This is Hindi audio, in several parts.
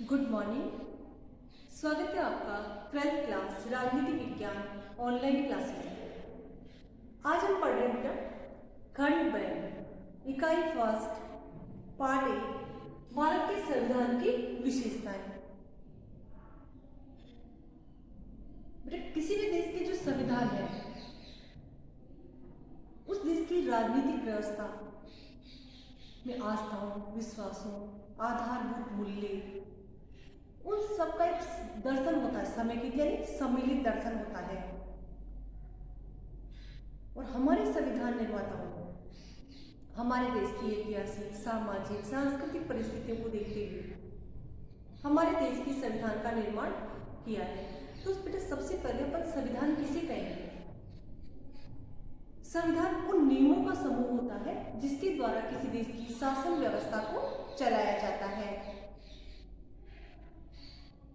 Good morning. स्वागत है आपका 12th क्लास राजनीति विज्ञान ऑनलाइन क्लासेस में। आज हम पढ़ रहे हैं बेटा खंड ब इकाई फर्स्ट पार्ट ए भारत के संविधान की विशेषताएं। बेटा किसी भी देश के जो संविधान है उस देश की राजनीतिक व्यवस्था में आस्थाओं, विश्वासों, आधारभूत मूल्य, उन सबका एक दर्शन होता है, समेकित यानी सम्मिलित दर्शन होता है। और हमारे संविधान निर्माताओं हमारे देश की ऐतिहासिक, सामाजिक, सांस्कृतिक परिस्थितियों को देखते हुए हमारे देश की संविधान का निर्माण किया है। तो बेटा सबसे पहले अपन संविधान किसे कहेंगे? संविधान उन नियमों का समूह होता है जिसके द्वारा किसी देश की शासन व्यवस्था को चलाया जाता है।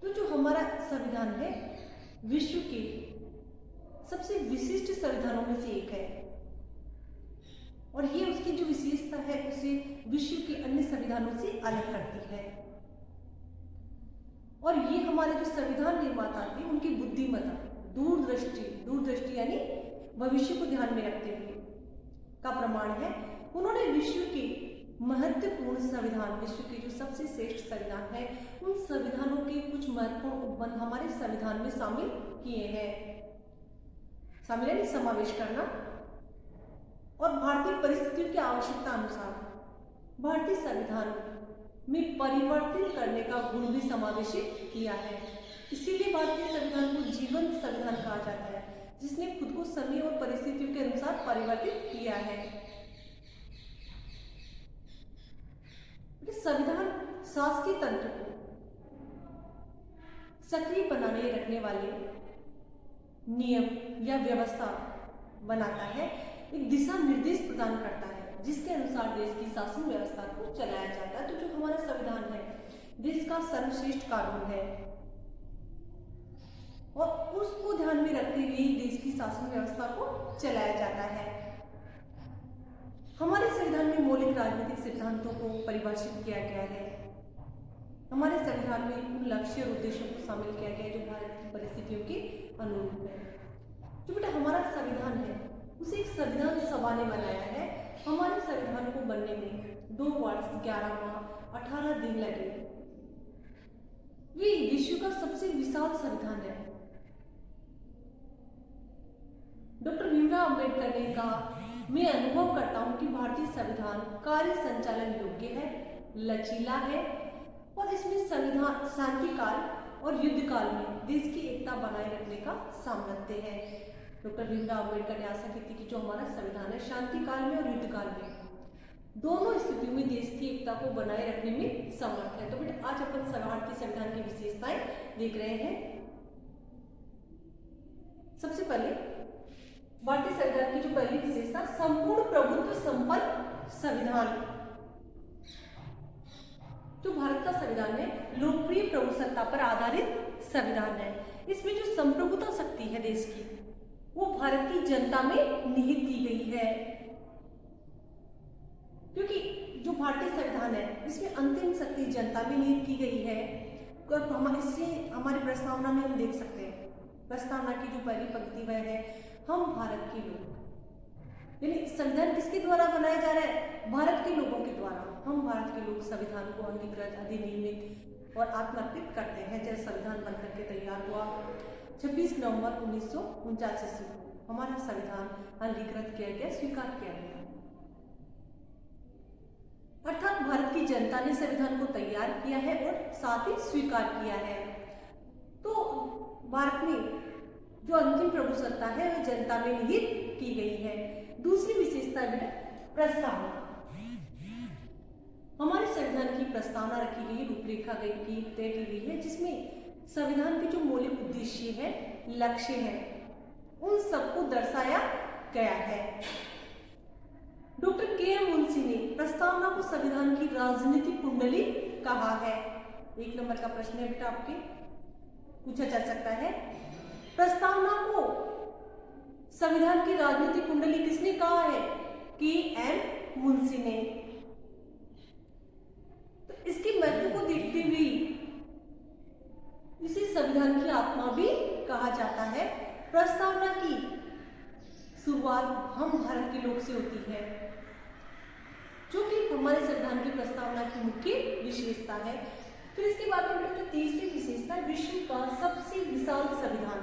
तो जो हमारा संविधान है विश्व के सबसे विशिष्ट संविधानों में से एक है और ये उसकी जो विशेषता है उसे विश्व के अन्य संविधानों से अलग करती है। और ये हमारे जो संविधान निर्माता थे उनकी बुद्धिमत्ता, दूरदृष्टि यानी भविष्य को ध्यान में रखते हुए का प्रमाण है। उन्होंने विश्व के महत्वपूर्ण संविधान, विश्व के जो सबसे श्रेष्ठ संविधान है, उन संविधानों के कुछ महत्वपूर्ण उपबंध हमारे संविधान में शामिल किए हैं। शामिल यानी समावेश करना। और भारतीय परिस्थितियों की आवश्यकता अनुसार भारतीय संविधान में परिवर्तन करने का गुण भी समावेशित किया है। इसीलिए भारतीय संविधान को जीवंत संविधान कहा जाता है, जिसने खुद को समय और परिस्थितियों के अनुसार परिवर्तित किया है। संविधान शासकीय तंत्र को सक्रिय बनाने रखने वाले नियम या व्यवस्था बनाता है, एक दिशा निर्देश प्रदान करता है जिसके अनुसार देश की शासन व्यवस्था को चलाया जाता है। तो जो हमारा संविधान है देश का सर्वश्रेष्ठ कानून है और उसको ध्यान में रखते हुए देश की शासन व्यवस्था को चलाया जाता है। हमारे संविधान में मौलिक राजनीतिक सिद्धांतों को परिभाषित किया गया है। हमारे संविधान में उन लक्ष्य और उद्देश्यों को शामिल किया गया है जो भारत की परिस्थितियों के अनुरूप है। जो बेटा हमारा संविधान है उसे एक संविधान सभा ने बनाया है। हमारे संविधान को बनने में 2 वर्ष 11 माह 18 दिन लगे। ये विश्व का सबसे विशाल संविधान है। डॉक्टर भीमराव अंबेडकर ने कहा, मैं अनुभव करता हूं कि भारतीय संविधान कार्य संचालन योग्य है, लचीला है और इसमें संविधान शांति काल और युद्ध काल में देश की एकता बनाए रखने का सामर्थ्य है। डॉक्टर भीमराव अंबेडकर ने आशा की थी कि जो हमारा संविधान है शांति काल में और युद्ध काल में दोनों स्थितियों में देश की एकता को बनाए रखने में समर्थ है। तो बेटा आज अपन भारतीय संविधान की विशेषताएं देख रहे हैं। सबसे पहले भारतीय संविधान की जो पहली विशेषता, संपूर्ण प्रभुत्व संपन्न संविधान। जो भारत का संविधान है लोकप्रिय प्रभुसत्ता पर आधारित संविधान है। इसमें जो संप्रभुता शक्ति है देश की वो भारत की जनता में निहित की गई है, क्योंकि जो भारतीय संविधान है इसमें अंतिम शक्ति जनता में निहित की गई है। इससे हमारी प्रस्तावना में हम देख सकते हैं, प्रस्तावना की जो पहली पंक्ति वह है, हम भारत के लोग। यानी संविधान किसके द्वारा बनाया जा रहा है? भारत के लोगों के द्वारा। हम भारत के लोग संविधान को अंगीकृत, अधिनियमित और आत्मर्पित करते हैं। जब संविधान बनकर के तैयार हुआ 26 नवंबर 1949 ईस्वी को हमारा संविधान अंगीकृत किया गया, स्वीकार किया गया। अर्थात भारत की जनता ने संविधान को तैयार किया है और साथ ही स्वीकार किया है। तो भारत में जो अंतिम प्रभुसत्ता है वह जनता में निहित की गई है। दूसरी विशेषता बेटा प्रस्तावना। हमारे संविधान की प्रस्तावना रखी गई, रूपरेखा तय की गई है, जिसमें संविधान के जो मौलिक उद्देश्य है, लक्ष्य है, उन सबको दर्शाया गया है। Doctor KM. मुंशी ने प्रस्तावना को संविधान की राजनीतिक कुंडली कहा है। 1 नंबर का प्रश्न है बेटा, आपके पूछा जा सकता है। प्रस्तावना को संविधान की राजनीतिक कुंडली किसने कहा है? के.एम. मुंशी ने। तो इसके महत्व को देखते हुए लोक से होती है, जो कि हमारे संविधान की प्रस्तावना की मुख्य विशेषता है। फिर इसके बाद में जो तीसरी विशेषता, विश्व का सबसे विशाल संविधान।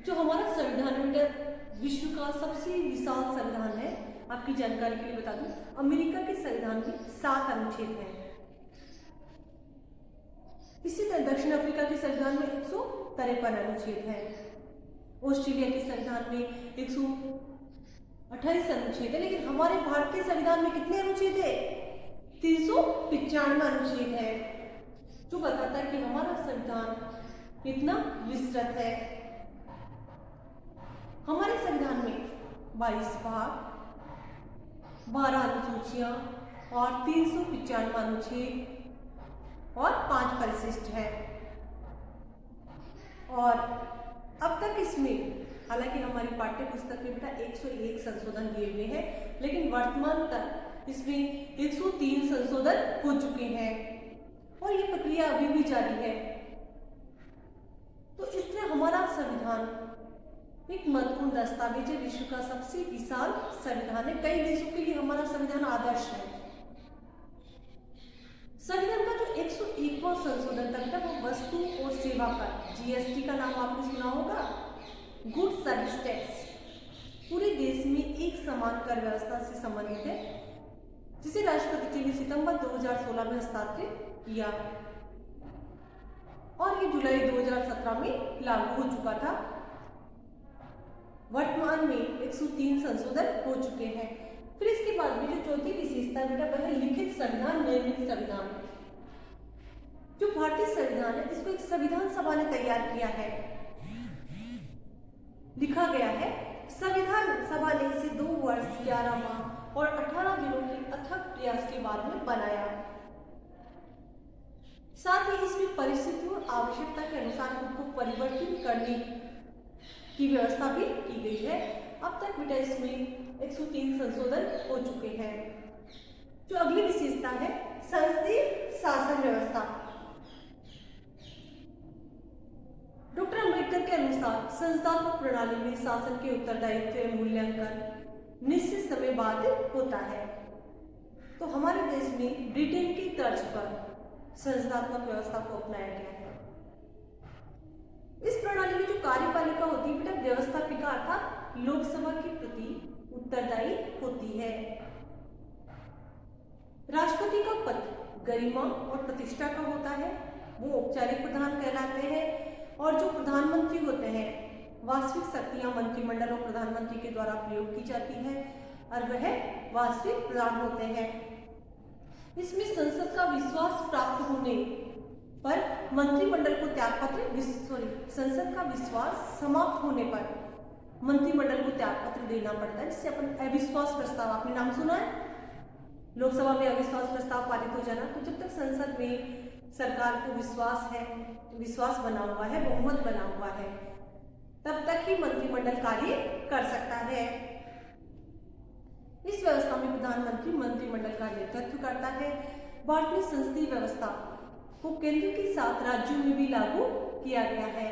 जो हमारा संविधान बेटा विश्व का सबसे विशाल संविधान है, आपकी जानकारी के लिए बता दूं, अमेरिका के संविधान में 7 अनुच्छेद हैं। इसी तरह दक्षिण अफ्रीका के संविधान में 153 अनुच्छेद हैं। ऑस्ट्रेलिया के संविधान में 128 अनुच्छेद है, लेकिन हमारे भारत के संविधान में कितने अनुच्छेद है? 395 अनुच्छेद है, जो बताता है कि हमारा संविधान इतना विस्तृत है। हमारे संविधान में 22 भाग, 12 अनुसूचियां और 395 अनुच्छेद और 5 परिशिष्ट है। और अब तक इसमें, हालांकि हमारी पाठ्य पुस्तक में बेटा 101 संशोधन दिए हुए हैं, लेकिन वर्तमान तक इसमें 103 संशोधन हो चुके हैं और ये प्रक्रिया अभी भी जारी है। तो इस तरह हमारा संविधान एक महत्वपूर्ण दस्तावेज है, विश्व का सबसे विशाल संविधान है। कई देशों के लिए हमारा संविधान आदर्श है। संविधान का जो 101वां संशोधन था वो वस्तु और सेवा कर, जीएसटी का नाम आपने सुना होगा, गुड सर्विस टैक्स, पूरे देश में एक समान कर व्यवस्था से संबंधित है, जिसे राष्ट्रपति जी ने सितंबर 2016 में हस्ताक्षरित किया और ये जुलाई 2017 में लागू हो चुका था। वर्तमान में 103 संशोधन हो चुके हैं। फिर इसके बाद में जो चौथी विशेषता बेटा वह है लिखित संविधान, निर्मित संविधान। जो भारतीय संविधान है इसको एक संविधान सभा ने तैयार किया है, लिखा गया है। संविधान सभा ने इसे 2 वर्ष 11 माह और 18 दिनों के अथक प्रयास के बाद में बनाया। साथ ही इसमें परिस्थितियों और आवश्यकता के अनुसार उनको परिवर्तित करने की व्यवस्था भी की गई है। अब तक बेटा इसमें 103 संशोधन हो चुके हैं। जो अगली विशेषता है संसदीय शासन व्यवस्था। डॉक्टर अंबेडकर के अनुसार संस्थात्मक प्रणाली में शासन के उत्तरदायित्व एवं मूल्यांकन निश्चित समय बाद होता है। तो हमारे देश में ब्रिटेन की तर्ज पर संस्थात्मक व्यवस्था को अपनाया गया है। इस प्रणाली में जो कार्यपालिका होती है बेटा व्यवस्थापिका अर्थात लोकसभा के प्रति उत्तरदायी होती है। राष्ट्रपति का पद गरिमा और प्रतिष्ठा का होता है, वो औपचारिक प्रधान कहलाते हैं। और जो प्रधानमंत्री होते हैं वास्तविक शक्तियां मंत्रिमंडल और प्रधानमंत्री के द्वारा प्रयोग की जाती है और वह वास्तविक प्रधान होते हैं। इसमें संसद का विश्वास प्राप्त होने पर मंत्रिमंडल को संसद का विश्वास समाप्त होने पर मंत्रिमंडल को त्यागपत्र देना पड़ता है, जिसे अपन अविश्वास प्रस्ताव, आपने नाम सुना है, लोकसभा में अविश्वास प्रस्ताव पारित हो जाना। तो जब तक संसद में सरकार को विश्वास बना हुआ है, बहुमत बना हुआ है, तब तक ही मंत्रिमंडल कार्य कर सकता है। इस व्यवस्था में प्रधानमंत्री मंत्रिमंडल का नेतृत्व करता है। भारत में संसदीय व्यवस्था को केंद्र के साथ राज्यों में भी लागू किया गया है।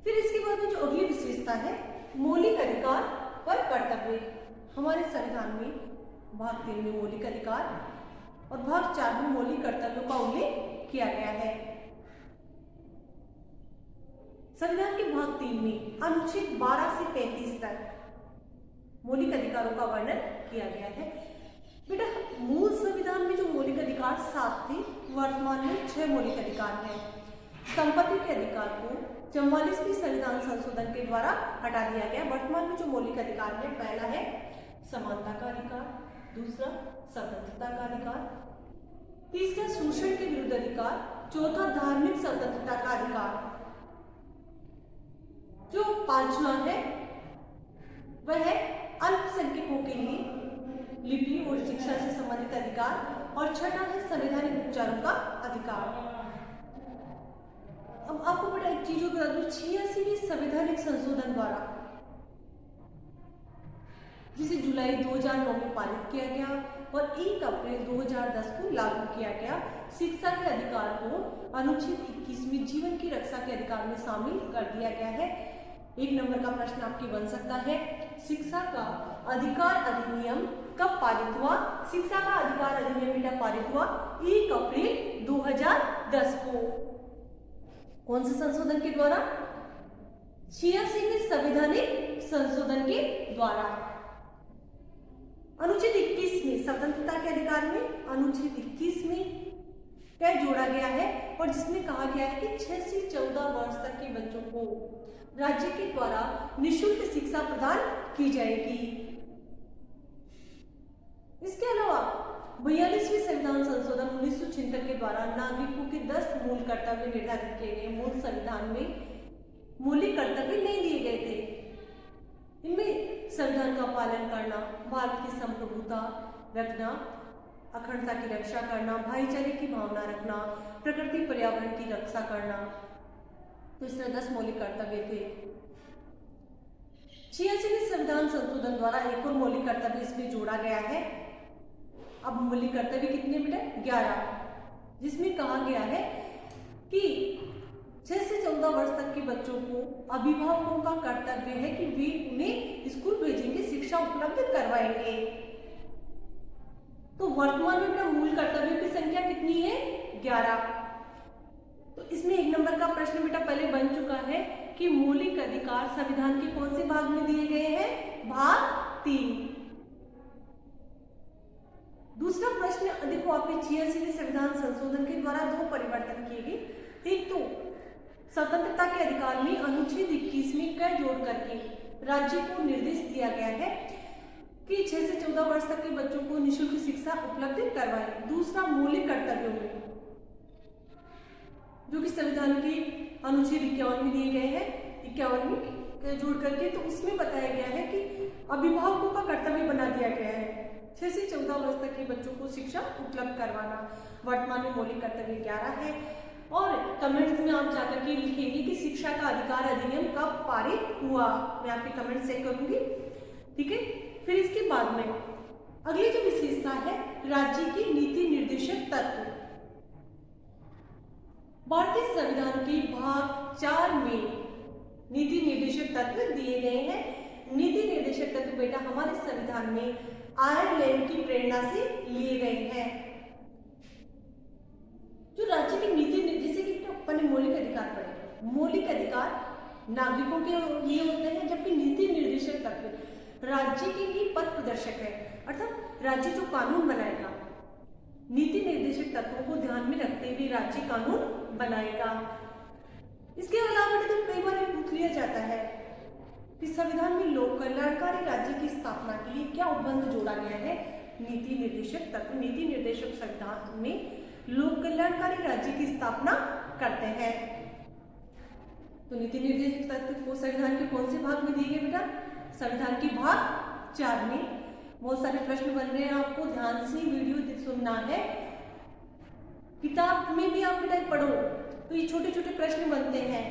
फिर इसके बाद में जो अगली विशेषता है मौलिक अधिकार पर कर्तव्य। हमारे संविधान में भाग 3 में मौलिक अधिकार और भाग 4 में मौलिक कर्तव्यों का उल्लेख किया गया है। संविधान के भाग 3 में अनुच्छेद 12 से 35 तक मौलिक अधिकारों का वर्णन किया गया है। बेटा मूल संविधान में जो मौलिक अधिकार 7 थे, वर्तमान में 6 मौलिक अधिकार हैं। संपत्ति के अधिकार को 44वें संविधान संशोधन के द्वारा हटा दिया गया। वर्तमान में जो मौलिक अधिकार है, पहला है समानता का अधिकार, दूसरा स्वतंत्रता का अधिकार, तीसरा शोषण के विरुद्ध अधिकार, चौथा धार्मिक स्वतंत्रता का अधिकार, जो पांचवा है वह है अल्पसंख्यकों के लिए लिपि और शिक्षा से संबंधित अधिकार और छठा है संवैधानिक उपचारों का अधिकार। अब आपको बड़ा एक चीज बता दूं, 86वें संवैधानिक संशोधन द्वारा, जिसे जुलाई 2009 में पारित किया गया और 1 अप्रैल 2010 को लागू किया गया, शिक्षा के अधिकार को अनुच्छेद 21 में जीवन की रक्षा के अधिकार में शामिल कर दिया गया है। एक नंबर का प्रश्न आपके बन सकता है, शिक्षा का अधिकार अधिनियम कब पारित हुआ? शिक्षा का अधिकार अधिनियम बेटा पारित हुआ 1 अप्रैल 2010 को। कौन से संशोधन के द्वारा? 86वें संवैधानिक संशोधन के द्वारा। अनुच्छेद 21 में स्वतंत्रता के अधिकार में अनुच्छेद 21 में क्या जोड़ा गया है और जिसमें कहा गया है कि 6 से 14 वर्ष तक के बच्चों को राज्य के द्वारा निःशुल्क शिक्षा प्रदान की जाएगी। इसके अलावा 42वें संविधान संशोधन 1976 के द्वारा नागरिकों के 10 मूल कर्तव्य निर्धारित किए गए। मूल संविधान में मौलिक कर्तव्य नहीं दिए गए थे। इनमें संविधान का पालन करना, भारत की संप्रभुता रखना, अखंडता की रक्षा करना, भाईचारे की भावना रखना, प्रकृति पर्यावरण की रक्षा करना, तो इस तरह 10 मौलिक कर्तव्य थे। 86वें संविधान संशोधन द्वारा एक और मौलिक कर्तव्य इसमें जोड़ा गया है। अब मौलिक कर्तव्य कितने बेटा? 11, जिसमें कहा गया है कि 6 से 14 वर्ष तक के बच्चों को अभिभावकों का कर्तव्य है कि वे उन्हें स्कूल भेजेंगे, शिक्षा उपलब्ध करवाएंगे। तो वर्तमान में बेटा मूल कर्तव्यों की संख्या कितनी है? 11। तो इसमें एक नंबर का प्रश्न बेटा पहले बन चुका है कि मौलिक अधिकार संविधान के कौन से भाग में दिए गए हैं? भाग 3। दूसरा प्रश्न देखो, आपके 86वें संविधान संशोधन के द्वारा 2 परिवर्तन किए गए। एक तो स्वतंत्रता के अधिकार में अनुच्छेद 21 में क जोड़ करके राज्य को निर्देश दिया गया है कि 6 से 14 वर्ष तक के बच्चों को निःशुल्क शिक्षा उपलब्ध करवाएं। दूसरा मौलिक कर्तव्यों में जो कि संविधान के अनुच्छेद 51 में दिए गए हैं, 51 में जोड़ करके, तो उसमें बताया गया है कि अभिभावकों का कर्तव्य बना दिया गया है 6 से 14 वर्ष तक के बच्चों को शिक्षा उपलब्ध करवाना। वर्तमान में मौलिक कर्तव्य 11 है। और कमेंट्स में आप जाकर के लिखेंगे कि शिक्षा का अधिकार अधिनियम कब पारित हुआ। मैं आपके कमेंट चेक करूंगी, ठीक है। फिर इसके बाद में अगली जो विशेषता है, राज्य की नीति निर्देशक तत्व। भारतीय संविधान के भाग 4 में नीति निर्देशक तत्व दिए गए हैं। नीति निर्देशक तत्व बेटा हमारे संविधान में आयरलैंड की प्रेरणा से लिए गए हैं। जो राज्य की नीति, जैसे कि अपन ने मौलिक अधिकार पढ़े, मौलिक अधिकार नागरिकों के लिए होते हैं, जबकि नीति निर्देशक तत्व राज्य के लिए पथ प्रदर्शक है, अर्थात राज्य जो कानून बनाएगा। नीति निर्देशक तत्वों को ध्यान में रखते हुए राज्य कानून बनाएगा। इसके अलावा तो कई बार पूछ लिया जाता है कि संविधान में लोक कल्याणकारी राज्य की स्थापना के लिए क्या उपबंध जोड़ा गया है? नीति निर्देशक तत्व। नीति निर्देशक संविधान में लोक कल्याणकारी राज्य की स्थापना करते हैं। तो नीति निर्देशक तत्व को संविधान के कौन से भाग में दिए गए बेटा? संविधान के भाग 4 में। बहुत सारे प्रश्न बन रहे हैं, आपको ध्यान से वीडियो सुनना है। किताब में भी आप बेटा पढ़ो तो ये छोटे छोटे प्रश्न बनते हैं।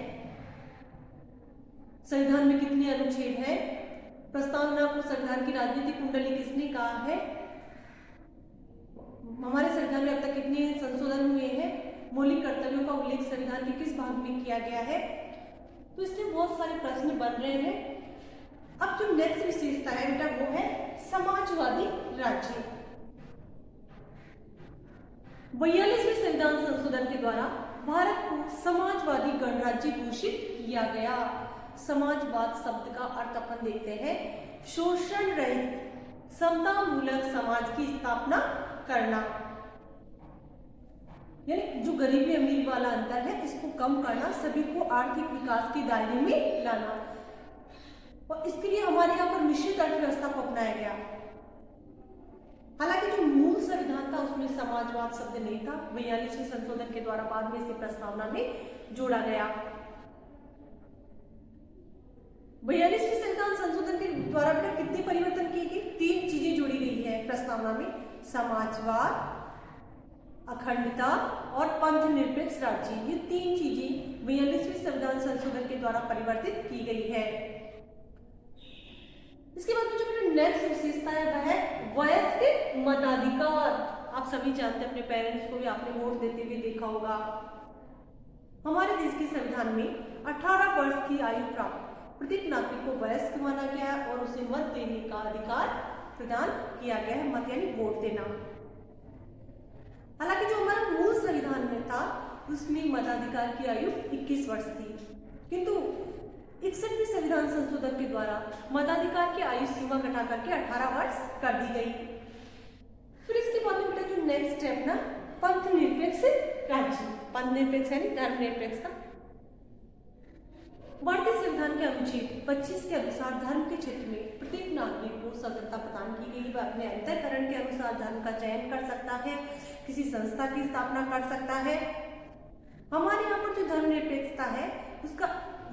संविधान में कितने अनुच्छेद हैं? प्रस्तावना को संविधान की राजनीतिक कुंडली किसने कहा है? हमारे संविधान में अब तक कितने संशोधन हुए हैं? मौलिक कर्तव्यों का उल्लेख संविधान के किस भाग में किया गया है? तो इसमें बहुत सारे प्रश्न बन रहे हैं। अब जो नेक्स्ट विशेषता है बेटा वो है समाजवादी राज्य। 42वें संविधान संशोधन के द्वारा भारत को समाजवादी गणराज्य घोषित किया गया। समाजवाद शब्द का अर्थ अपन देखते हैं, शोषण रहित समतामूलक समाज की स्थापना करना, यानी जो गरीबी अमीरी वाला अंतर है इसको कम करना, सभी को आर्थिक विकास के दायरे में लाना। और इसके लिए हमारे यहाँ पर मिश्रित अर्थव्यवस्था को अपनाया गया। हालांकि जो मूल संविधान था उसमें समाजवाद शब्द नहीं था, 42वें संशोधन के द्वारा बाद में इसे प्रस्तावना में जोड़ा गया। 42वें संविधान संशोधन के द्वारा बेटा कितने परिवर्तन किए गए? 3 चीजें जोड़ी गई है प्रस्तावना में, समाजवाद, अखंडता और पंथ निरपेक्ष राज्य। ये 3 चीजें 42वें संविधान संशोधन के द्वारा परिवर्तित की गई है। इसके बाद जो नेक्स्ट विशेषता है वह है वयस्क मताधिकार। आप सभी जानते हैं, अपने पेरेंट्स को भी आपने वोट देते हुए देखा होगा। हमारे देश के संविधान में 18 वर्ष की आयु प्राप्त प्रत्येक नागरिक को वयस्क माना गया है और उसे मत देने का अधिकार प्रदान किया गया है, मत यानी वोट देना। हालांकि जो हमारा मूल संविधान में था उसमें मताधिकार की आयु 21 वर्ष थी, किंतु 61वें संविधान संशोधन के द्वारा मताधिकार की आयु सीमा घटा करके 18 वर्ष कर दी गई। फिर इसके बाद में बेटा जो नेक्स्ट स्टेप ना, पंथ निरपेक्ष राज्य। पंथ निरपेक्ष यानी धर्मनिरपेक्षता। भारतीय संविधान के अनुच्छेद 25 के अनुसार धर्म के क्षेत्र में प्रत्येक नागरिक को स्वतंत्रता प्रदान की गई। वह अपने अंतःकरण के अनुसार धर्म का चयन कर सकता है, किसी संस्था की स्थापना कर सकता है। हमारे यहाँ पर जो धर्मनिरपेक्षता है उसका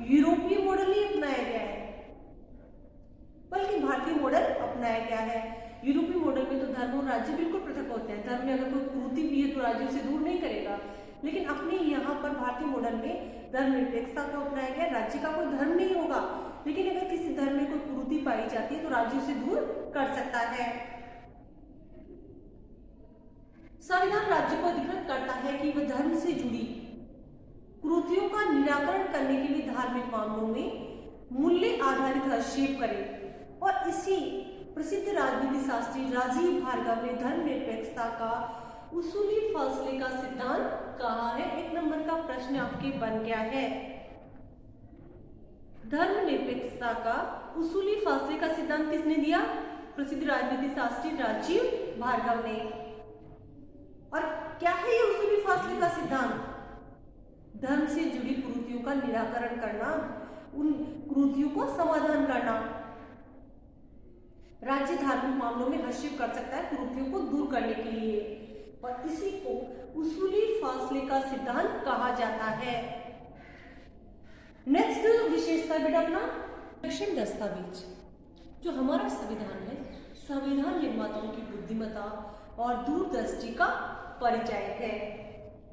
यूरोपीय मॉडल नहीं अपनाया गया है, बल्कि भारतीय मॉडल अपनाया गया है। यूरोपीय मॉडल में तो धर्म और राज्य बिल्कुल पृथक होते हैं। धर्म में अगर कोई कुरीति भी है तो राज्य से दूर नहीं करेगा, लेकिन अपने यहाँ पर भारतीय मॉडल में धर्मनिरपेक्षता को अपनाया गया। राज्य का कोई धर्म नहीं होगा, लेकिन अगर किसी धर्म में कोई कुरीति पाई जाती है तो राज्य से दूर कर सकता है। संविधान राज्य को अधिकृत करता है कि वह धर्म से जुड़ी कुरीतियों का निराकरण करने के लिए धार्मिक मामलों में मूल्य आधारित हस्तक्षेप करे, और इसी प्रसिद्ध राजनीति शास्त्री राजीव भार्गव ने धर्मनिरपेक्षता का उसूली फासले का सिद्धांत कहा है। 1 नंबर का प्रश्न आपके बन गया है। धर्मनिरपेक्षता का उसूली फासले का सिद्धांत किसने दिया? प्रसिद्ध राजनीति शास्त्री राजीव भार्गव ने। और क्या है ये उसूली फासले का सिद्धांत? धर्म से जुड़ी कुरीतियों का निराकरण करना, उन कुरीतियों को समाधान करना। राज्य धार्मिक मामलों में हस्तक्षेप कर सकता है कुरीतियों को दूर करने के लिए, और इसी को उसूली फासले का सिद्धांत कहा जाता है। नेक्स्ट जो विशेषता है बेटा अपना विलक्षण दस्तावेज। जो हमारा संविधान है, संविधान निर्माताओं की बुद्धिमत्ता और दूरदृष्टि का परिचायक है।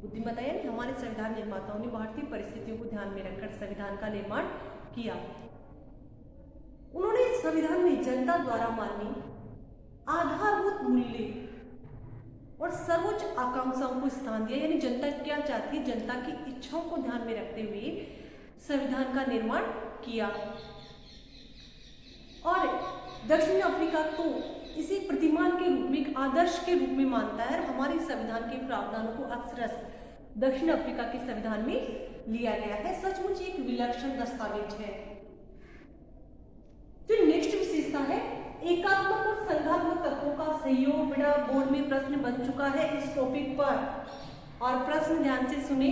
बुद्धिमत्ता यानी हमारे संविधान निर्माताओं ने भारतीय परिस्थितियों को ध्यान में रखकर संविधान का निर्माण किया। उन्होंने संविधान में जनता द्वारा मान्य आधारभूत मूल्य और सर्वोच्च आकांक्षाओं को स्थान दिया, यानी जनता क्या चाहती है, जनता की इच्छाओं को ध्यान में रखते हुए संविधान का निर्माण किया। और दक्षिण अफ्रीका तो इसे प्रतिमान के रूप में, एक आदर्श के रूप में मानता है, और हमारे संविधान के प्रावधानों को अक्सर दक्षिण अफ्रीका के संविधान में लिया गया है। सचमुच एक विलक्षण दस्तावेज है। जो नेक्स्ट विशेषता है एकात्मक और संघात्मक तत्वों का सहयोग। बेटा बोर्ड में प्रश्न बन चुका है इस टॉपिक पर, और प्रश्न ध्यान से सुने।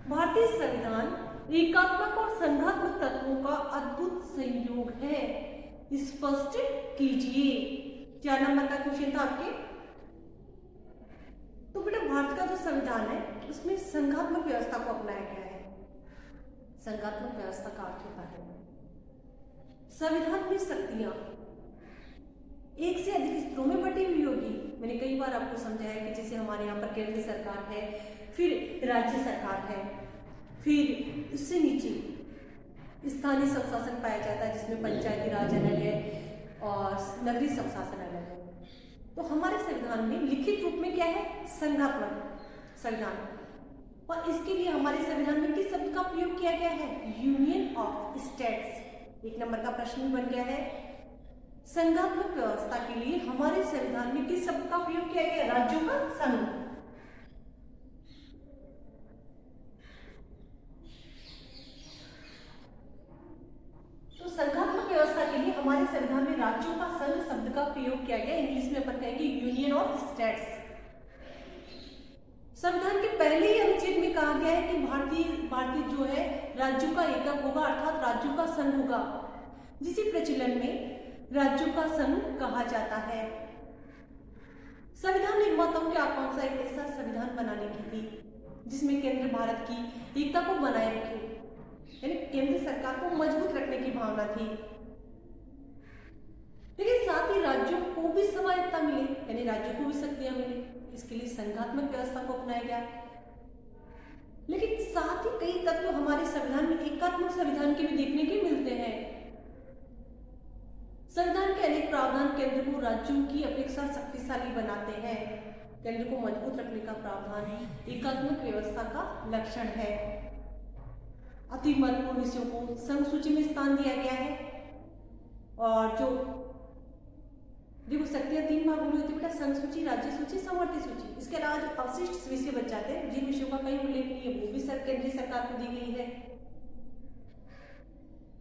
भारतीय संविधान एकात्मक और संघात्मक तत्वों का अद्भुत संयोग है, स्पष्ट कीजिए। 4 नंबर का क्वेश्चन था आपके। तो बेटा भारत का जो संविधान है उसमें संघात्मक व्यवस्था को अपनाया गया है। संघात्मक व्यवस्था का अर्थ होता है संविधान में शक्तियां एक से अधिक स्तरों में बटी हुई होगी। मैंने कई बार आपको समझाया कि जैसे हमारे यहाँ पर केंद्र सरकार है, फिर राज्य सरकार है, फिर उससे नीचे स्थानीय स्वशासन पाया जाता है जिसमें पंचायती राज अलग है और नगरीय स्वशासन अलग है। तो हमारे संविधान में लिखित रूप में क्या है? संघात्मक संविधान। और इसके लिए हमारे संविधान में किस शब्द का प्रयोग किया गया है? Union of states. 1 नंबर का प्रश्न भी बन गया है। संघात्मक व्यवस्था के लिए हमारे संविधान में किस शब्द का प्रयोग किया गया? राज्यों का संघ। तो संघात्मक व्यवस्था के लिए हमारे संविधान में राज्यों का संघ शब्द का प्रयोग किया गया। इंग्लिश में अपन कहेंगे यूनियन ऑफ स्टेट्स। संविधान के पहले ही अनुच्छेद में कहा गया है कि भारतीय जो है राज्यों का एकक होगा, अर्थात राज्यों का संघ होगा, जिसे प्रचलन में राज्यों का संघ कहा जाता है। संविधान निर्माताओं की आकांक्षा एक ऐसा संविधान बनाने की थी जिसमें केंद्र भारत की एकता को बनाए रखे, यानी केंद्र सरकार को मजबूत रखने की भावना थी, लेकिन साथ ही राज्यों को भी स्वायत्तता मिले, यानी राज्यों को भी शक्तियां मिले। इसके लिए संघात्मक व्यवस्था को अपनाया गया। लेकिन साथ ही कई तत्व हमारे संविधान में एकात्मक संविधान के भी देखने के मिलते हैं। संविधान के अनेक प्रावधान केंद्र को राज्यों की अपेक्षा शक्तिशाली बनाते हैं। केंद्र को मजबूत रखने का प्रावधान एकात्मक व्यवस्था का लक्षण है। अति महत्वपूर्ण विषयों को संघ सूची में स्थान दिया गया है। और जो देखो शक्तियां 3 भागों में होती है बेटा, संघ सूची, राज्य सूची, समवर्ती सूची। इसके अलावा जो अवशिष्ट विषय बच जाते हैं, जिन विषयों का कहीं उल्लेख नहीं है, वो भी केंद्रीय सरकार को दी गई है।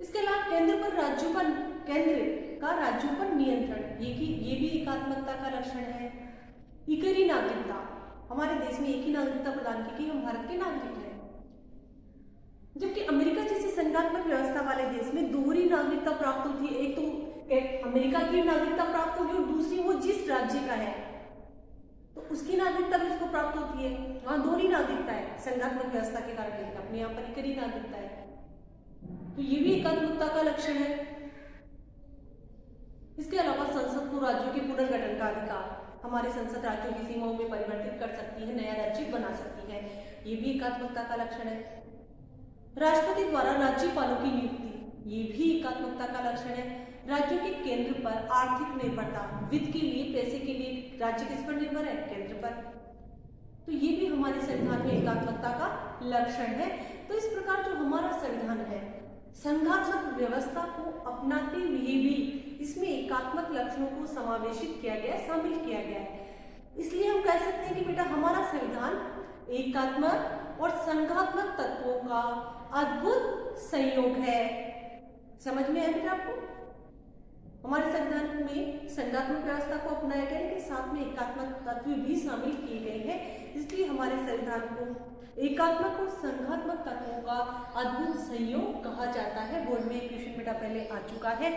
इसके अलावा केंद्र पर राज्यों पर, केंद्र का राज्यों पर नियंत्रण, ये भी एकात्मकता का लक्षण है। इकरी नागरिकता, हमारे देश में एक ही नागरिकता प्रदान की गई, हम भारत के नागरिक हैं। जबकि अमेरिका जैसे संघात्मक व्यवस्था वाले देश में दोहरी नागरिकता प्राप्त होती है। एक तो अमेरिका की नागरिकता प्राप्त होगी और दूसरी वो जिस राज्य का है तो उसकी नागरिकता भी उसको प्राप्त होती है। वहां दोहरी नागरिकता है संघात्मक व्यवस्था के कारण, लेकिन अपने यहाँ पर इकरी नागरिकता है। तो ये भी एकात्मकता का लक्षण है। इसके अलावा संसद को राज्यों के पुनर्गठन का अधिकार, हमारी संसद राज्यों की सीमाओं में परिवर्तित कर सकती है, नया राज्य बना सकती है, ये भी एकात्मकता का लक्षण है। राष्ट्रपति द्वारा राज्यपालों की नियुक्ति, ये भी एकात्मकता का लक्षण है। राज्यों के केंद्र पर आर्थिक निर्भरता, वित्त के लिए, पैसे के लिए राज्य किस पर निर्भर है? केंद्र पर। तो ये भी हमारे संविधान में एकात्मकता का लक्षण है। तो इस प्रकार जो हमारा संविधान है, संघात्मक व्यवस्था को अपनाते हुए भी इसमें एकात्मक लक्षणों को समावेशित किया गया, शामिल किया गया है। इसलिए हम कह सकते हैं कि बेटा हमारा संविधान एकात्मक और संघात्मक तत्वों का अद्भुत संयोग है। समझ में आया बेटा आपको? हमारे संविधान में संघात्मक व्यवस्था को अपनाया गया, लेकिन साथ में एकात्मक तत्व भी शामिल किए गए हैं। इसलिए हमारे संविधान को एकात्मक और संघात्मक तत्वों का अद्भुत संयोग कहा जाता है। बोर्ड में क्वेश्चन बेटा पहले आ चुका है।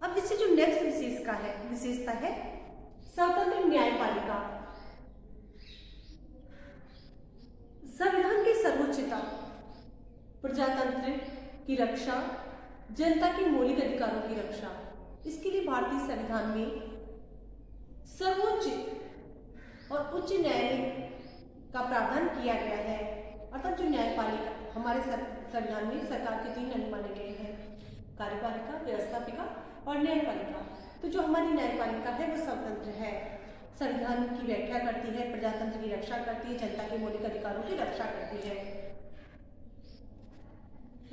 अब इससे जो नेक्स्ट विशेषता है स्वतंत्र न्यायपालिका। संविधान की सर्वोच्चता, प्रजातंत्र की रक्षा, जनता के मौलिक अधिकारों की रक्षा, इसके लिए भारतीय संविधान में सर्वोच्च और उच्च न्यायालय का प्रावधान किया गया है। अर्थात जो न्यायपालिका, हमारे संविधान में सरकार के 3 अंग माने गए हैं, कार्यपालिका, व्यवस्थापिका और न्यायपालिका। तो जो हमारी न्यायपालिका है वो स्वतंत्र है, संविधान की व्याख्या करती है, प्रजातंत्र की रक्षा करती है, जनता के मौलिक अधिकारों की रक्षा करती है।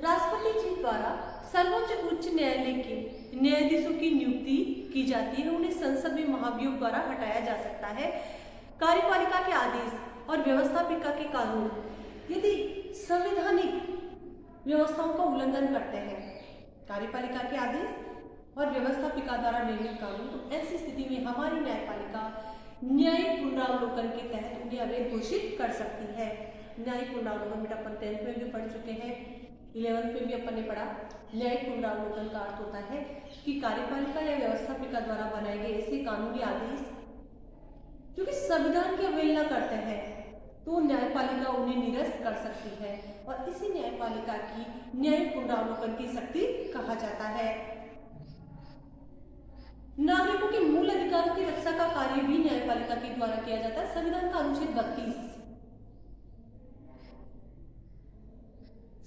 राष्ट्रपति जी द्वारा सर्वोच्च उच्च न्यायालय के न्यायाधीशों की नियुक्ति की जाती है, उन्हें संसद में महाभियोग द्वारा हटाया जा सकता है। कार्यपालिका के आदेश और व्यवस्थापिका के कानून यदि संवैधानिक व्यवस्थाओं का उल्लंघन करते हैं, कार्यपालिका के आदेश और व्यवस्थापिका द्वारा निर्मित कानून, तो ऐसी स्थिति में हमारी न्यायपालिका न्यायिक पुनरावलोकन के तहत उन्हें अवैध घोषित कर सकती है। न्यायिक पुनरावलोकन बेटा अपन 10th में भी पढ़ चुके हैं, 11th में भी अपन ने पढ़ा। न्यायिक पुनरावलोकन का अर्थ होता है कि कार्यपालिका या व्यवस्थापिका द्वारा बनाए गए ऐसे कानूनी आदेश जो कि संविधान की अवहेलना करते हैं, तो न्यायपालिका उन्हें निरस्त कर सकती है और इसी न्यायपालिका की न्यायिक पुनरावलोकन की शक्ति कहा जाता है। नागरिकों के मूल अधिकारों की रक्षा का कार्य भी न्यायपालिका के द्वारा किया जाता है। संविधान का अनुच्छेद 32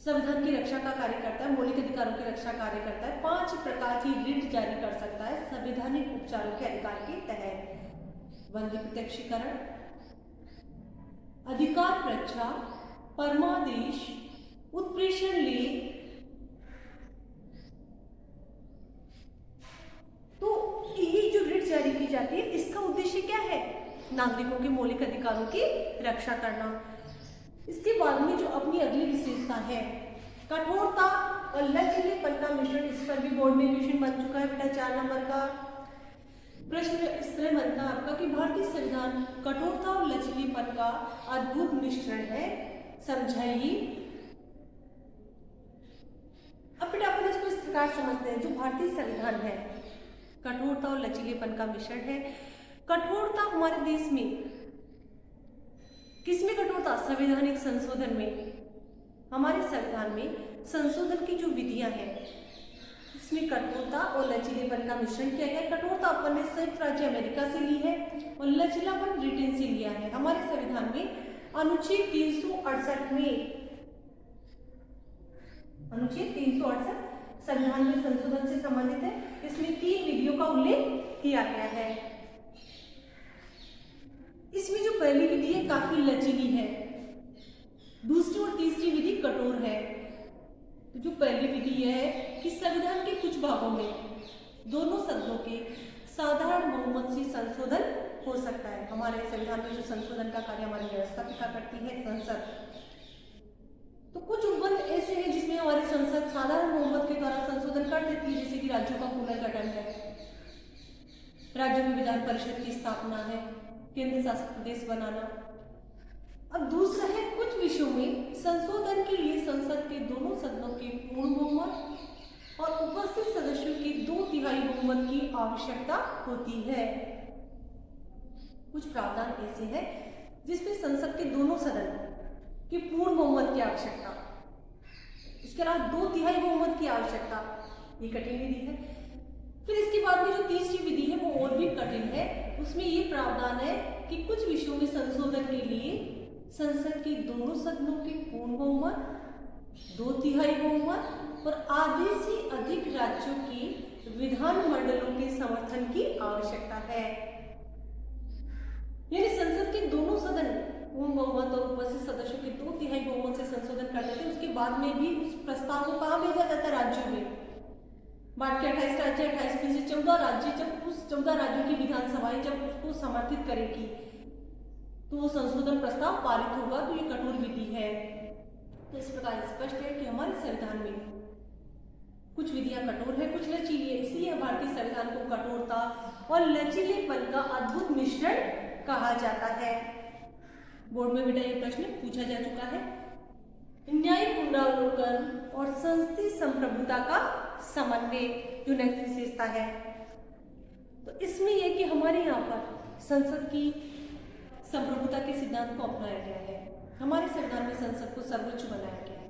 संविधान की रक्षा का कार्य करता है, मौलिक अधिकारों की रक्षा कार्य करता है। 5 प्रकार की रिट जारी कर सकता है संवैधानिक उपचारों के अधिकार के तहत। बंदी प्रत्यक्षीकरण, अधिकार रक्षा, परमादेश, उत्प्रेषण लेख। तो ये जो रिट जारी की जाती है, इसका उद्देश्य क्या है? नागरिकों के मौलिक अधिकारों की रक्षा करना। इसके बाद में जो अपनी अगली विशेषता है, कठोरता और लचीलेपन का मिश्रण। इस पर भी बोर्ड में क्वेश्चन बन चुका है बेटा, 4 नंबर का प्रश्न इस तरह बनता है आपका कि भारतीय संविधान कठोरता और लचीलेपन का अद्भुत मिश्रण है, समझाइए। अब बेटा अपन इसको इस प्रकार समझते हैं, जो भारतीय संविधान है कठोरता और लचीलेपन का मिश्रण है। कठोरता हमारे देश में किसमें कठोरता? संवैधानिक संशोधन में। हमारे संविधान में संशोधन की जो विधियां हैं, इसमें कठोरता और लचीलेपन का मिश्रण किया गया। कठोरता अपन ने संयुक्त राज्य अमेरिका से ली है और लचीलापन ब्रिटेन से लिया है। हमारे संविधान में अनुच्छेद 368 में, अनुच्छेद 368 संविधान में संशोधन से संबंधित है। इसमें 3 विधियों का उल्लेख किया गया है। इसमें जो पहली विधि है काफी लचीली है, दूसरी और तीसरी विधि कठोर है। तो जो पहली विधि यह है कि संविधान के कुछ भागों में दोनों सदनों के साधारण बहुमत से संशोधन हो सकता है। हमारे संविधान में जो संशोधन का कार्य हमारी व्यवस्था क्या करती है, संसद। तो कुछ उपबंध ऐसे हैं जिसमें हमारी संसद साधारण बहुमत के द्वारा संशोधन कर देती है, जैसे कि राज्यों का पुनर्गठन है, राज्यों में विधान परिषद की स्थापना है, केंद्र शासित प्रदेश बनाना। अब दूसरा है कुछ विषयों में संशोधन के लिए संसद के दोनों सदनों के पूर्ण बहुमत और उपस्थित सदस्यों के 2/3 बहुमत की आवश्यकता होती है। कुछ प्रावधान ऐसे हैं जिसमें संसद के दोनों सदन की पूर्ण बहुमत की आवश्यकता, इसके अलावा 2/3 बहुमत की आवश्यकता, ये कठिन विधि है। फिर इसके बाद में जो तीसरी विधि है वो और भी कठिन है। उसमें ये प्रावधान है कि कुछ विषयों में संशोधन के लिए संसद के दोनों सदनों के पूर्ण बहुमत, 2/3 बहुमत और आधे से अधिक राज्यों के विधानमंडलों के समर्थन की आवश्यकता है। यानी संसद के दोनों सदन पूर्ण बहुमत और उपस्थित सदस्यों के 2/3 बहुमत से संशोधन कर देते हैं। उसके बाद में भी उस प्रस्ताव को कहाँ भेजा जाता है, राज्यों में। बाकी 28 राज्य, 28 में से 14 राज्य, जब उस 14 राज्यों की विधानसभाएं जब उसको समर्थित करेगी तो वो संशोधन प्रस्ताव पारित होगा। तो ये कठोर विधि है। तो इस प्रकार स्पष्ट है कि हमारे संविधान में कुछ विधियां कठोर है, कुछ लचीली है। इसलिए भारतीय संविधान को कठोरता और लचीलेपन का अद्भुत मिश्रण कहा जाता है। बोर्ड में बेटा ये प्रश्न पूछा जा चुका है। न्यायिक पुनरावलोकन और संसदीय संप्रभुता का समन्वय जो नेक्स्ट विशेषता है, तो इसमें यह कि हमारे यहाँ पर संसद की संप्रभुता के सिद्धांत को अपनाया गया है। हमारे संविधान में संसद को सर्वोच्च बनाया गया है।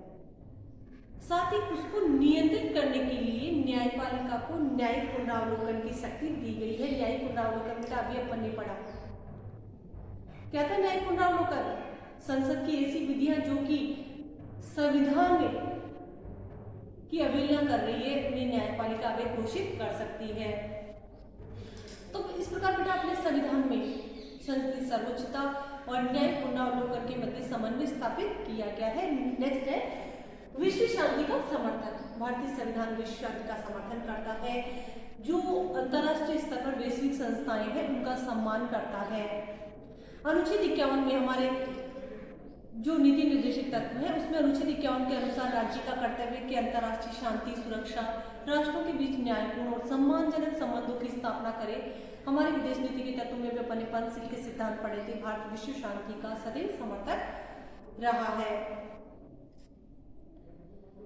साथ ही उसको नियंत्रित करने के लिए न्यायपालिका को न्यायिक पुनरावलोकन की शक्ति दी गई है। न्यायिक पुनरावलोकन का अभी अपन ने पढ़ा। क्या था न्यायिक पुनरावलोकन? संसद की ऐसी विधियां जो कि संविधान में की अवहेलना कर रही है, उन्हें न्यायपालिका अवैध घोषित कर सकती है। तो इस प्रकार बेटा अपने संविधान में संसदीय सर्वोच्चता और न्यायिक पुनरावलोकन के मध्य समन्वय स्थापित किया गया है। नेक्स्ट है विश्व शांति का समर्थन। भारतीय संविधान विश्व शांति का समर्थन करता है। जो अंतर्राष्ट्रीय स्तर पर वैश्विक संस्थाएं हैं उनका सम्मान करता है। अनुच्छेद 51 में हमारे जो नीति निर्देशक तत्व है उसमें अनुच्छेद 51 के अनुसार राज्य का कर्तव्य है कि अंतर्राष्ट्रीय शांति सुरक्षा, राष्ट्रों के बीच न्यायपूर्ण और सम्मानजनक संबंधों की स्थापना करे। हमारी विदेश नीति के तत्व में भी अपन ने पंचशील के सिद्धांत पढ़े थे। भारत विश्व शांति का सदैव समर्थक रहा है।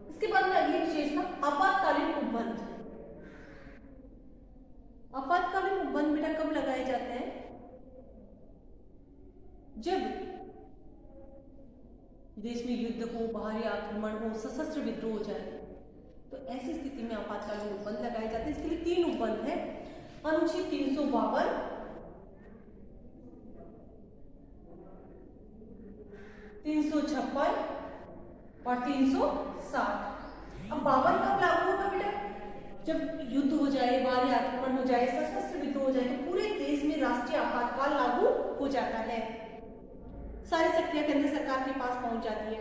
इसके बाद में अगली विशेषता आपातकालीन उपबंध। आपातकालीन उपबंध बेटा कब लगाए जाते हैं? जब देश में युद्ध हो, बाहरी आक्रमण हो, सशस्त्र विद्रोह हो जाए, तो ऐसी स्थिति में आपातकालीन उपबंध लगाए जाते हैं। इसके लिए 3 उपबंध है। अनुच्छेद 352, 356 और 360। अब 52 कब लागू होगा बेटा? जब युद्ध हो जाए, बाहरी आक्रमण हो जाए, सशस्त्र विद्रोह हो जाए, तो पूरे देश में राष्ट्रीय आपातकाल लागू हो जाता है। सारी शक्तियां केंद्र सरकार के पास पहुंच जाती है।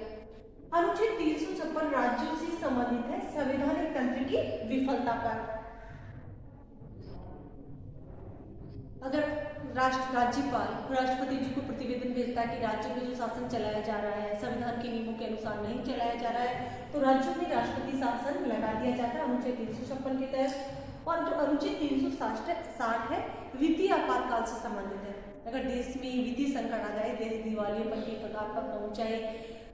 अनुच्छेद 356 राज्यों से संबंधित है संवैधानिक तंत्र की विफलता पर। अगर राज्यपाल राष्ट्रपति जी को प्रतिवेदन भेजता है कि राज्य में जो शासन चलाया जा रहा है संविधान के नियमों के अनुसार नहीं चलाया जा रहा है, तो राज्यों में राष्ट्रपति शासन लगा दिया जाता है अनुच्छेद 356 के तहत। और जो अनुच्छेद 360 है वित्तीय आपातकाल से संबंधित है। अगर देश में वित्तीय संकट आ जाए, देश दिवालियेपन के कगार पर पहुंच जाए,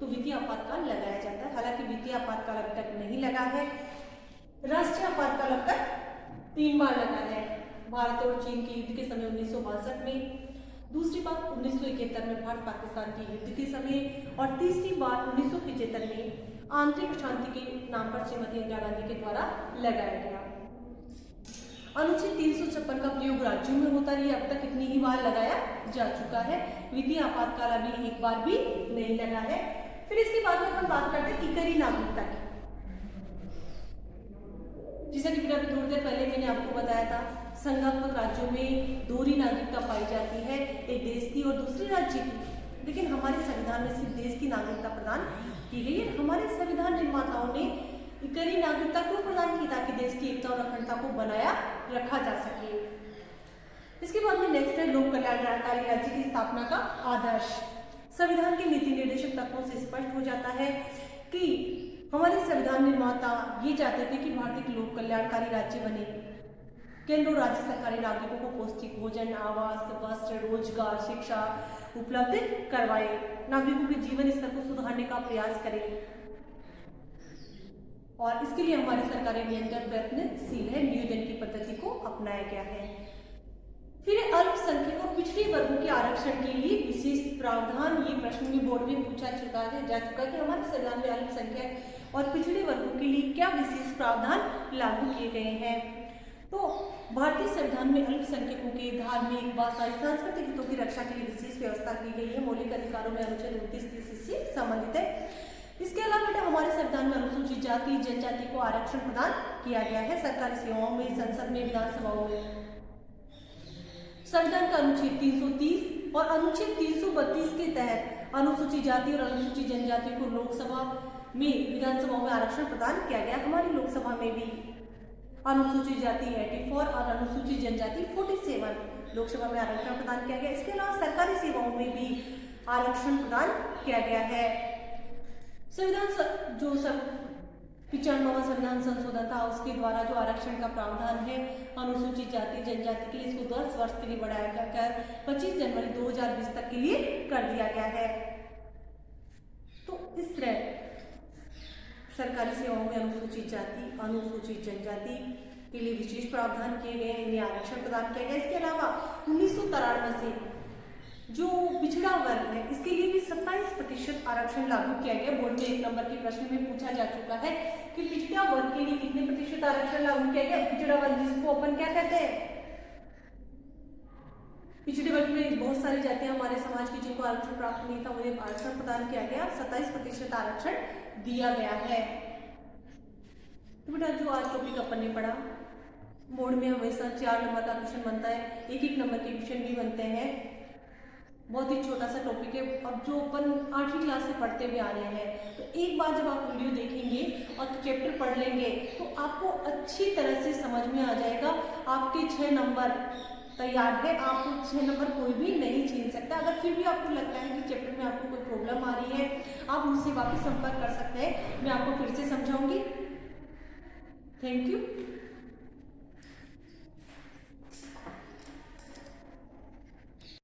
तो वित्तीय आपातकाल लगाया जाता है। हालांकि वित्तीय आपातकाल अब तक नहीं लगा है। राष्ट्रीय आपातकाल अब तक 3 बार लगा है। भारत और चीन के युद्ध के समय 1962 में, दूसरी बार 1971 में भारत पाकिस्तान के युद्ध के समय, और तीसरी बार 1975 में आंतरिक शांति के नाम पर श्रीमती इंदिरा गांधी के द्वारा लगाया गया। अनुच्छेद 356 का प्रयोग राज्यों में होता रही, अब तक कितनी ही बार लगाया जा चुका है। वित्तीय आपातकाल अभी एक बार भी नहीं लगा है। फिर इसके बाद में हम बात करते हैं इकरी नागरिकता की। जैसा कि अभी थोड़ी देर पहले मैंने आपको बताया था, संघात्मक राज्यों में दोहरी नागरिकता पाई जाती है, एक देश की और दूसरे राज्य की। लेकिन हमारे संविधान में सिर्फ देश की नागरिकता प्रदान की गई है। हमारे संविधान निर्माताओं ने इकरी नागरिकता क्यों प्रदान की, ताकि देश की एकता और अखंडता को बनाया रखा जा सके। इसके बाद में नेक्स्ट है लोक कल्याणकारी राज्य की स्थापना का आदर्श। संविधान के नीति निर्देशक तत्वों से स्पष्ट हो जाता है कि हमारे संविधान निर्माता ये चाहते थे कि भारत एक लोक कल्याणकारी राज्य बने। केंद्र और राज्य सरकारें नागरिकों को पौष्टिक भोजन, आवास, वस्त्र, रोजगार, शिक्षा उपलब्ध करवाए, नागरिकों के जीवन स्तर को सुधारने का प्रयास करें, और इसके लिए हमारी सरकारें निरंतर प्रयत्नशील है। नियोजन की पद्धति को अपनाया गया है। फिर अल्पसंख्यक और पिछड़े वर्गों के आरक्षण के लिए विशेष प्रावधान, ये प्रश्न भी बोर्ड में पूछा जा चुका है कि हमारे संविधान में अल्पसंख्यक और पिछड़े वर्गों के लिए क्या विशेष प्रावधान लागू किए गए हैं। तो भारतीय संविधान में अल्पसंख्यकों के धार्मिक, भाषाई, सांस्कृतिक हितों की रक्षा के लिए विशेष व्यवस्था की गई है। मौलिक अधिकारों में अनुच्छेद 29 से संबंधित है। इसके अलावा बेटा हमारे संविधान में अनुसूचित जाति, जनजाति को आरक्षण प्रदान किया गया है सरकारी सेवाओं में, संसद में, विधानसभाओं में। संविधान का अनुच्छेद 330 और अनुच्छेद 332 के तहत अनुसूचित जाति और अनुसूचित जनजाति को लोकसभा में, विधानसभाओं में आरक्षण प्रदान किया गया। हमारी लोकसभा में भी अनुसूचित जाति 84 और अनुसूचित जनजाति 47 लोकसभा में आरक्षण प्रदान किया गया। इसके अलावा सरकारी सेवाओं में भी आरक्षण प्रदान किया गया है। संविधान जो 95वां संविधान संशोधन था, उसके द्वारा जो आरक्षण का प्रावधान है अनुसूचित जाति जनजाति के लिए, इसको 10 वर्ष के लिए बढ़ाया कर 25 जनवरी 2020 तक के लिए कर दिया गया है। तो इस तरह सरकारी सेवाओं में अनुसूचित जाति, अनुसूचित जनजाति के लिए विशेष प्रावधान किए गए, इन्हें आरक्षण प्रदान किया गया। इसके अलावा 1993 से जो पिछड़ा वर्ग है, इसके लिए भी 27% आरक्षण लागू किया गया। बोर्ड में 1 नंबर के प्रश्न में पूछा जा चुका है कि पिछड़ा वर्ग के लिए कितने प्रतिशत आरक्षण लागू किया गया। पिछड़ा वर्ग जिसको अपन क्या कहते हैं, पिछड़े वर्ग में बहुत सारी जातियां हमारे समाज की जिनको आरक्षण प्राप्त नहीं था, उन्हें आरक्षण प्रदान किया गया। 27% आरक्षण दिया गया है। तो बेटा जो आज टॉपिक अपन ने पढ़ा, बोर्ड में हमेशा 4 नंबर का क्वेश्चन बनता है, 1-1 नंबर के क्वेश्चन भी बनते हैं। बहुत ही छोटा सा टॉपिक है, अब जो अपन 8वीं क्लास से पढ़ते हुए आ रहे हैं, तो एक बार जब आप वीडियो देखेंगे और चैप्टर पढ़ लेंगे तो आपको अच्छी तरह से समझ में आ जाएगा। आपके 6 नंबर तैयार है, आपको 6 नंबर कोई भी नहीं छीन सकता। अगर फिर भी आपको लगता है कि चैप्टर में आपको कोई प्रॉब्लम आ रही है, आप मुझसे वापस संपर्क कर सकते हैं, मैं आपको फिर से समझाऊंगी। Thank you.